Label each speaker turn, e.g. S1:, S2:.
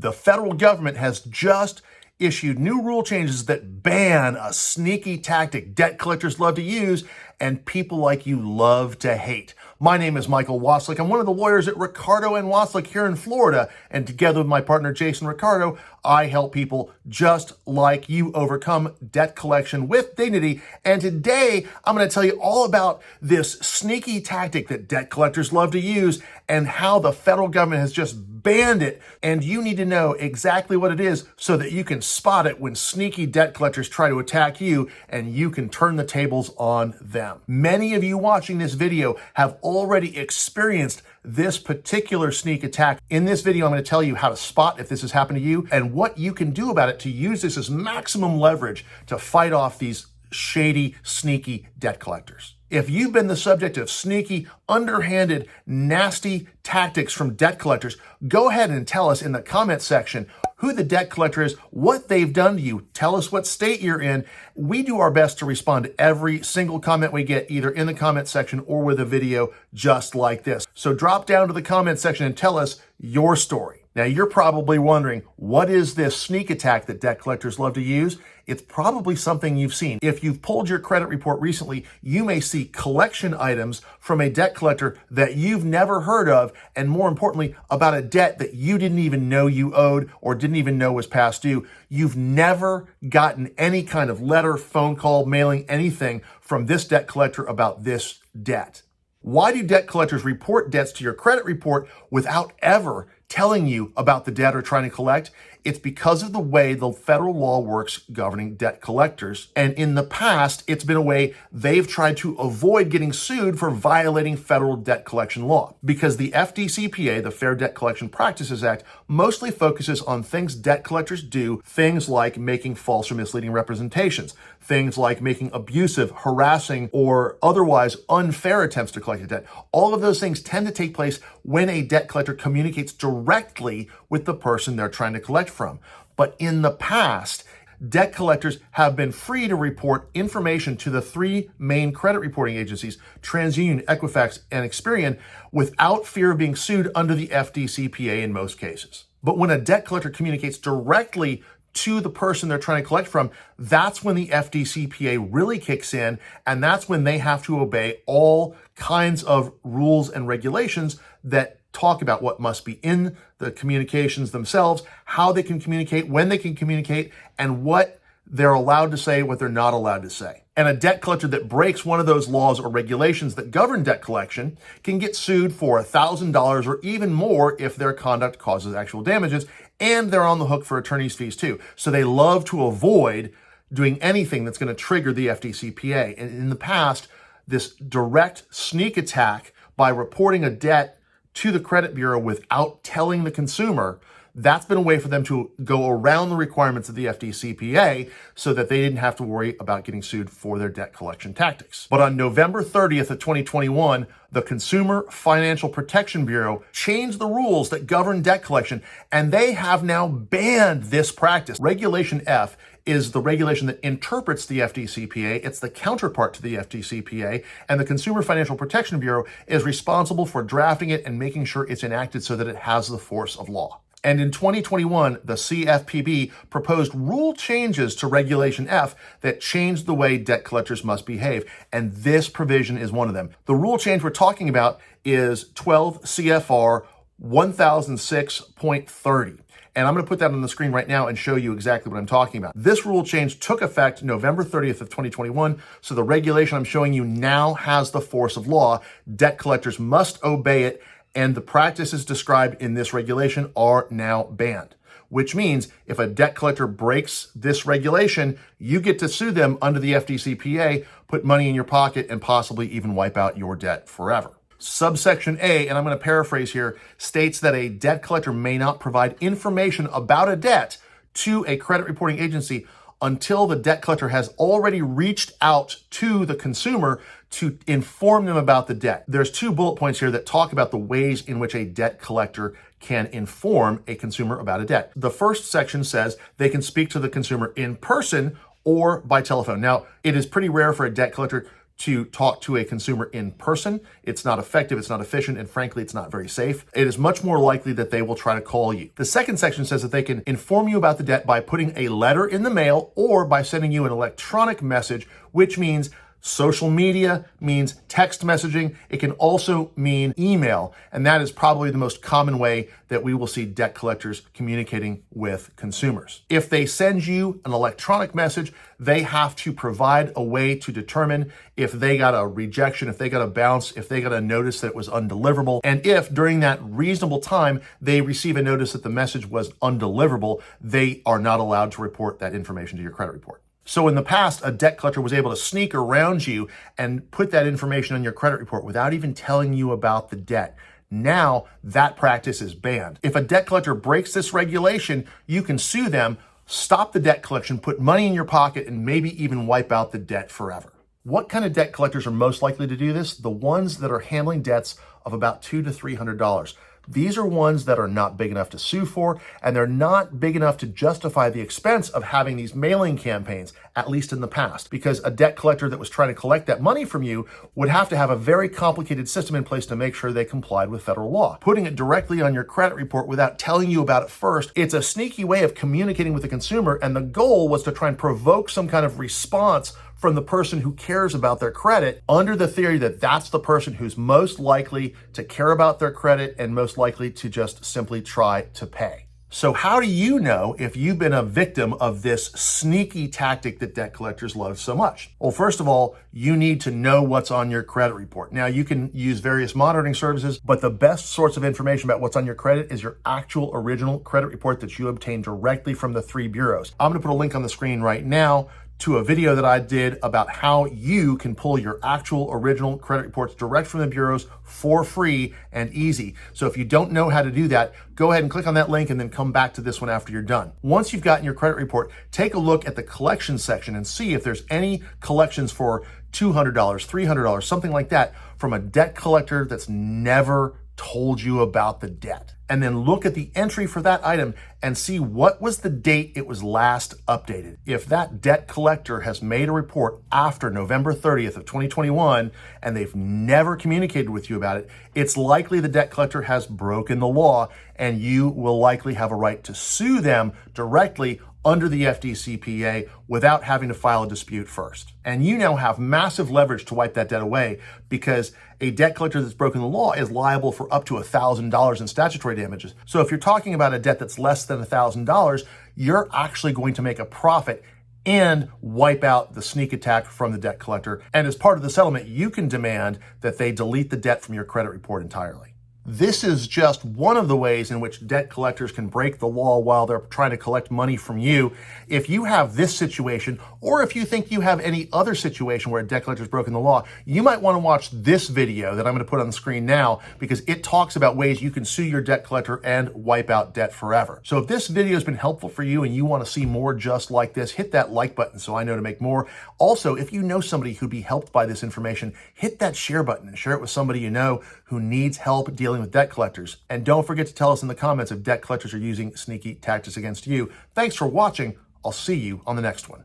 S1: The federal government has just issued new rule changes that ban a sneaky tactic debt collectors love to use and people like you love to hate. My name is Michael Wasylik. I'm one of the lawyers at Ricardo and Wasylik here in Florida, and together with my partner Jason Ricardo, I help people just like you overcome debt collection with dignity. And today I'm going to tell you all about this sneaky tactic that debt collectors love to use and how the federal government has just banned it. And you need to know exactly what it is so that you can spot it when sneaky debt collectors try to attack you and you can turn the tables on them. Many of you watching this video have already experienced this particular sneak attack. In this video, I'm going to tell you how to spot if this has happened to you and what you can do about it to use this as maximum leverage to fight off these shady, sneaky debt collectors. If you've been the subject of sneaky, underhanded, nasty tactics from debt collectors, go ahead and tell us in the comment section who the debt collector is, what they've done to you. Tell us what state you're in. We do our best to respond to every single comment we get, either in the comment section or with a video just like this. So drop down to the comment section and tell us your story. Now, you're probably wondering, what is this sneak attack that debt collectors love to use? It's probably something you've seen. If you've pulled your credit report recently, you may see collection items from a debt collector that you've never heard of, and more importantly, about a debt that you didn't even know you owed or didn't even know was past due. You've never gotten any kind of letter, phone call, mailing, anything from this debt collector about this debt. Why do debt collectors report debts to your credit report without ever telling you about the debt or trying to collect? It's because of the way the federal law works governing debt collectors. And in the past, it's been a way they've tried to avoid getting sued for violating federal debt collection law. Because the FDCPA, the Fair Debt Collection Practices Act, mostly focuses on things debt collectors do, things like making false or misleading representations, things like making abusive, harassing, or otherwise unfair attempts to collect a debt. All of those things tend to take place when a debt collector communicates directly with the person they're trying to collect from. But in the past, debt collectors have been free to report information to the three main credit reporting agencies, TransUnion, Equifax, and Experian, without fear of being sued under the FDCPA in most cases. But when a debt collector communicates directly to the person they're trying to collect from, that's when the FDCPA really kicks in, and that's when they have to obey all kinds of rules and regulations that talk about what must be in the communications themselves, how they can communicate, when they can communicate, and what they're allowed to say, what they're not allowed to say. And a debt collector that breaks one of those laws or regulations that govern debt collection can get sued for $1,000 or even more if their conduct causes actual damages, and they're on the hook for attorney's fees too. So they love to avoid doing anything that's going to trigger the FDCPA. And in the past, this direct sneak attack by reporting a debt to the credit bureau without telling the consumer, that's been a way for them to go around the requirements of the FDCPA so that they didn't have to worry about getting sued for their debt collection tactics. But on November 30th of 2021, the Consumer Financial Protection Bureau changed the rules that govern debt collection, and they have now banned this practice. Regulation F is the regulation that interprets the FDCPA. It's the counterpart to the FDCPA, and the Consumer Financial Protection Bureau is responsible for drafting it and making sure it's enacted so that it has the force of law. And in 2021, the CFPB proposed rule changes to Regulation F that changed the way debt collectors must behave, and this provision is one of them. The rule change we're talking about is 12 CFR 1006.30. And I'm going to put that on the screen right now and show you exactly what I'm talking about. This rule change took effect November 30th of 2021. So the regulation I'm showing you now has the force of law. Debt collectors must obey it, and the practices described in this regulation are now banned. Which means if a debt collector breaks this regulation, you get to sue them under the FDCPA, put money in your pocket, and possibly even wipe out your debt forever. Subsection A, and I'm going to paraphrase here, states that a debt collector may not provide information about a debt to a credit reporting agency until the debt collector has already reached out to the consumer to inform them about the debt. There's two bullet points here that talk about the ways in which a debt collector can inform a consumer about a debt. The first section says they can speak to the consumer in person or by telephone. Now, it is pretty rare for a debt collector to talk to a consumer in person. It's not effective, it's not efficient, and frankly, it's not very safe. It is much more likely that they will try to call you. The second section says that they can inform you about the debt by putting a letter in the mail or by sending you an electronic message, which means social media, means text messaging. It can also mean email, and that is probably the most common way that we will see debt collectors communicating with consumers. If they send you an electronic message, they have to provide a way to determine if they got a rejection, if they got a bounce, if they got a notice that it was undeliverable, and if during that reasonable time they receive a notice that the message was undeliverable, they are not allowed to report that information to your credit report. So in the past, a debt collector was able to sneak around you and put that information on your credit report without even telling you about the debt. Now, that practice is banned. If a debt collector breaks this regulation, you can sue them, stop the debt collection, put money in your pocket, and maybe even wipe out the debt forever. What kind of debt collectors are most likely to do this? The ones that are handling debts of about $200 to $300. These are ones that are not big enough to sue for, and they're not big enough to justify the expense of having these mailing campaigns, at least in the past, because a debt collector that was trying to collect that money from you would have to have a very complicated system in place to make sure they complied with federal law. Putting it directly on your credit report without telling you about it first, it's a sneaky way of communicating with the consumer, and the goal was to try and provoke some kind of response from the person who cares about their credit, under the theory that that's the person who's most likely to care about their credit and most likely to just simply try to pay. So how do you know if you've been a victim of this sneaky tactic that debt collectors love so much? Well, first of all, you need to know what's on your credit report. Now, you can use various monitoring services, but the best source of information about what's on your credit is your actual original credit report that you obtain directly from the 3 bureaus. I'm going to put a link on the screen right now to a video that I did about how you can pull your actual original credit reports direct from the bureaus for free and easy. So if you don't know how to do that, go ahead and click on that link and then come back to this one after you're done. Once you've gotten your credit report, take a look at the collections section and see if there's any collections for $200, $300, something like that from a debt collector that's never told you about the debt. And then look at the entry for that item and see what was the date it was last updated. If that debt collector has made a report after November 30th of 2021 and they've never communicated with you about it, it's likely the debt collector has broken the law, and you will likely have a right to sue them directly under the FDCPA without having to file a dispute first. And you now have massive leverage to wipe that debt away, because a debt collector that's broken the law is liable for up to $1,000 in statutory damages. So if you're talking about a debt that's less than $1,000, you're actually going to make a profit and wipe out the sneak attack from the debt collector. And as part of the settlement, you can demand that they delete the debt from your credit report entirely. This is just one of the ways in which debt collectors can break the law while they're trying to collect money from you. If you have this situation, or if you think you have any other situation where a debt collector has broken the law, you might want to watch this video that I'm going to put on the screen now, because it talks about ways you can sue your debt collector and wipe out debt forever. So if this video has been helpful for you and you want to see more just like this, hit that like button so I know to make more. Also, if you know somebody who'd be helped by this information, hit that share button and share it with somebody you know who needs help dealing with debt collectors. And don't forget to tell us in the comments if debt collectors are using sneaky tactics against you. Thanks for watching. I'll see you on the next one.